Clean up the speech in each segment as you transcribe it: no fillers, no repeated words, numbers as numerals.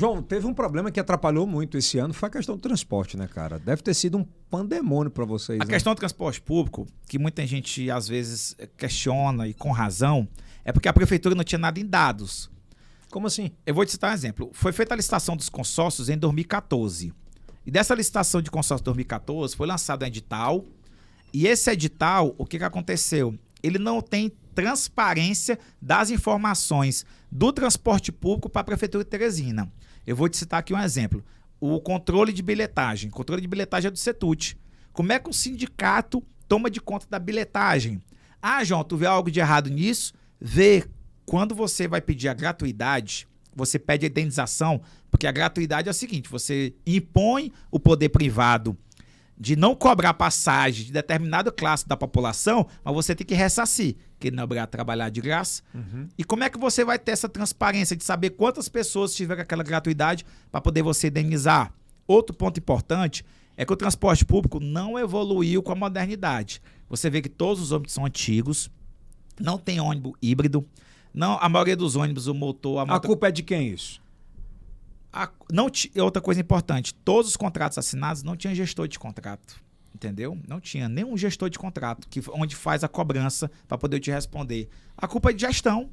João, teve um problema que atrapalhou muito esse ano, foi a questão do transporte, né, cara? Deve ter sido um pandemônio para vocês. A questão do transporte público, que muita gente às vezes questiona e com razão, é porque a prefeitura não tinha nada em dados. Como assim? Eu vou te citar um exemplo. Foi feita a licitação dos consórcios em 2014. E dessa licitação de consórcio de 2014 foi lançado um edital. E esse edital, o que aconteceu? Ele não tem transparência das informações do transporte público para a Prefeitura de Teresina. Eu vou te citar aqui um exemplo. O controle de bilhetagem. O controle de bilhetagem é do CETUT. Como é que o sindicato toma de conta da bilhetagem? Ah, João, tu vê algo de errado nisso? Vê. Quando você vai pedir a gratuidade, você pede a indenização, porque a gratuidade é o seguinte, você impõe o poder privado de não cobrar passagem de determinada classe da população, mas você tem que ressarcir, que ele não é obrigado a trabalhar de graça. Uhum. E como é que você vai ter essa transparência de saber quantas pessoas tiveram aquela gratuidade para poder você indenizar? Outro ponto importante é que o transporte público não evoluiu com a modernidade. Você vê que todos os ônibus são antigos, não tem ônibus híbrido, não, a maioria dos ônibus, o motor... A culpa é de quem isso? Outra coisa importante, todos os contratos assinados não tinha gestor de contrato, entendeu? Não tinha nenhum gestor de contrato onde faz a cobrança para poder te responder. A culpa é de gestão.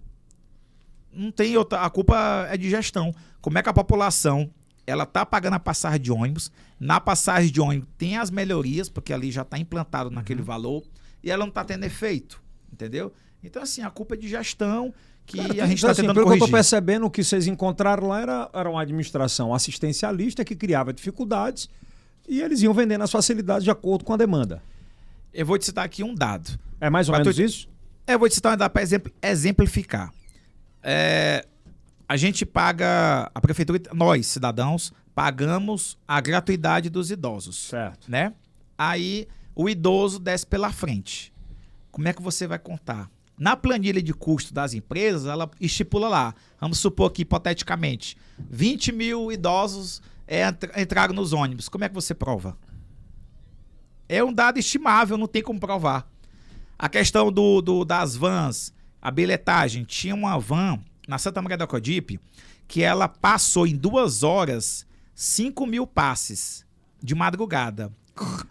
Não tem outra, a culpa é de gestão. Como é que a população ela tá pagando a passagem de ônibus? Na passagem de ônibus tem as melhorias, porque ali já está implantado naquele valor, e ela não está tendo efeito, entendeu? Então, assim, a culpa é de gestão que a gente está tentando corrigir. Pelo que eu estou percebendo, o que vocês encontraram lá era uma administração assistencialista que criava dificuldades e eles iam vendendo as facilidades de acordo com a demanda. Eu vou te citar aqui um dado. É mais ou menos isso? Eu vou te citar um dado para exemplificar. A gente paga, a prefeitura, nós, cidadãos, pagamos a gratuidade dos idosos. Certo. Né? Aí o idoso desce pela frente. Como é que você vai contar? Na planilha de custo das empresas, ela estipula lá, vamos supor que, hipoteticamente, 20 mil idosos entraram nos ônibus. Como é que você prova? É um dado estimável, não tem como provar. A questão das vans, a bilhetagem, tinha uma van na Santa Maria da Codipe que ela passou em 2 horas 5 mil passes de madrugada.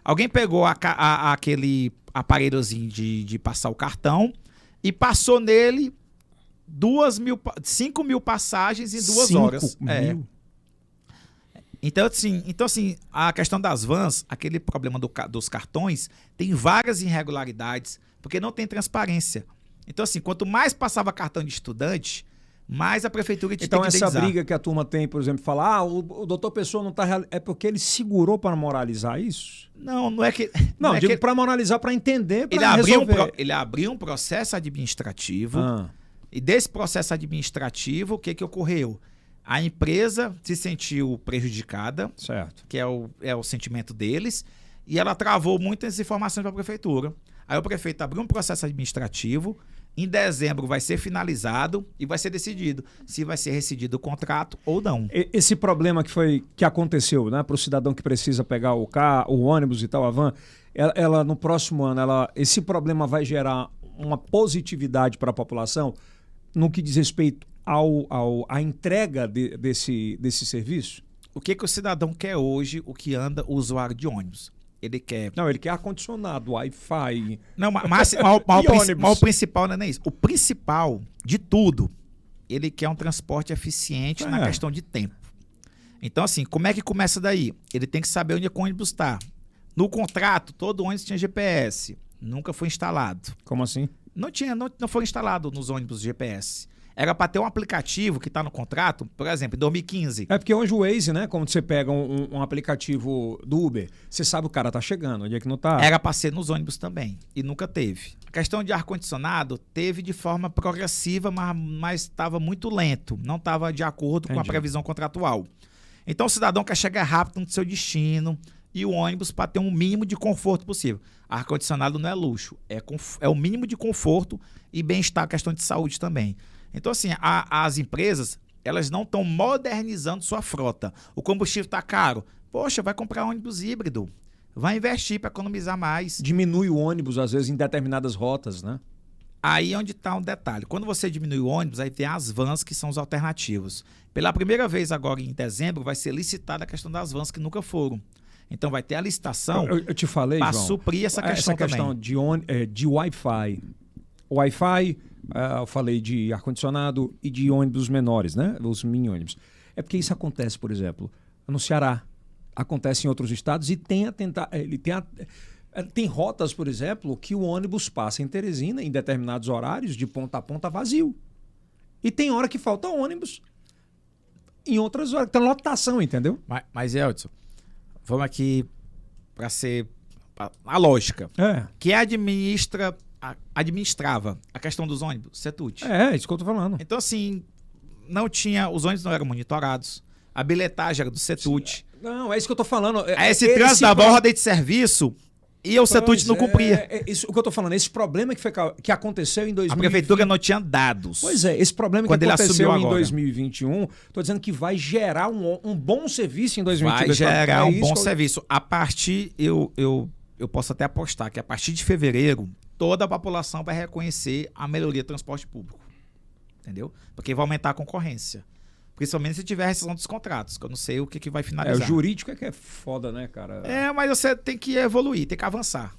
Alguém pegou aquele aparelhozinho de passar o cartão e passou nele 5 mil passagens em 2 horas. Então, assim, a questão das vans, aquele problema dos cartões, tem várias irregularidades, porque não tem transparência. Então, assim, quanto mais passava cartão de estudante, mais a prefeitura tinha que indenizar. Então, essa briga que a turma tem, por exemplo, falar, o doutor Pessoa não está... É porque ele segurou para moralizar isso? Não é que... Não, digo para moralizar, para entender, para resolver. Ele abriu um processo administrativo, e desse processo administrativo, o que ocorreu? A empresa se sentiu prejudicada, certo, que é o sentimento deles, e ela travou muitas informações para a prefeitura. Aí o prefeito abriu um processo administrativo, em dezembro vai ser finalizado e vai ser decidido se vai ser rescindido o contrato ou não. Esse problema que aconteceu, né, para o cidadão que precisa pegar o carro, o ônibus e tal, a van, ela no próximo ano, esse problema vai gerar uma positividade para a população no que diz respeito à entrega desse serviço? O que o cidadão quer hoje, o que anda o usuário de ônibus? Ele quer... Não, ele quer ar-condicionado, Wi-Fi... Não, mas o principal não é isso. O principal de tudo, ele quer um transporte eficiente na questão de tempo. Então, assim, como é que começa daí? Ele tem que saber onde o ônibus está. No contrato, todo ônibus tinha GPS. Nunca foi instalado. Como assim? Não foi instalado nos ônibus GPS. Era para ter um aplicativo que está no contrato, por exemplo, em 2015. É porque hoje o Waze, né? Quando você pega um aplicativo do Uber, você sabe o cara tá chegando, onde é que não tá. Era para ser nos ônibus também, e nunca teve. A questão de ar-condicionado teve de forma progressiva, mas estava muito lento. Não estava de acordo com a previsão contratual. Então o cidadão quer chegar rápido no seu destino e o ônibus para ter um mínimo de conforto possível. Ar-condicionado não é luxo, é o mínimo de conforto e bem-estar, questão de saúde também. Então, assim, as empresas, elas não estão modernizando sua frota. O combustível está caro. Poxa, vai comprar ônibus híbrido. Vai investir para economizar mais. Diminui o ônibus, às vezes, em determinadas rotas, né? Aí é onde está um detalhe. Quando você diminui o ônibus, aí tem as vans, que são os alternativos. Pela primeira vez agora em dezembro, vai ser licitada a questão das vans que nunca foram. Então vai ter a licitação Eu te falei, para João, suprir essa questão também. de Wi-Fi. Wi-Fi, eu falei de ar-condicionado e de ônibus menores, né? Os mini-ônibus. É porque isso acontece, por exemplo, no Ceará. Acontece em outros estados e tem rotas, por exemplo, que o ônibus passa em Teresina em determinados horários, de ponta a ponta, vazio. E tem hora que falta ônibus em outras horas. Tem lotação, entendeu? Mas Eldson, vamos aqui para ser a lógica. Que administrava a questão dos ônibus? Setut. É isso que eu tô falando. Então, assim, os ônibus não eram monitorados. A bilhetagem era do Setut. Não, é isso que eu tô falando. Esse trânsito da ordem de serviço e o Setut não cumpria. Isso o que eu tô falando. Esse problema que aconteceu em 2020. A prefeitura não tinha dados. Pois é, esse problema Quando que aconteceu em agora. 2021, tô dizendo que vai gerar um bom serviço em 2022. Vai gerar um bom serviço. A partir, eu posso até apostar que a partir de fevereiro, toda a população vai reconhecer a melhoria do transporte público. Entendeu? Porque vai aumentar a concorrência. Principalmente se tiver rescisão dos contratos, que eu não sei o que vai finalizar. O jurídico é que é foda, né, cara? Mas você tem que evoluir, tem que avançar.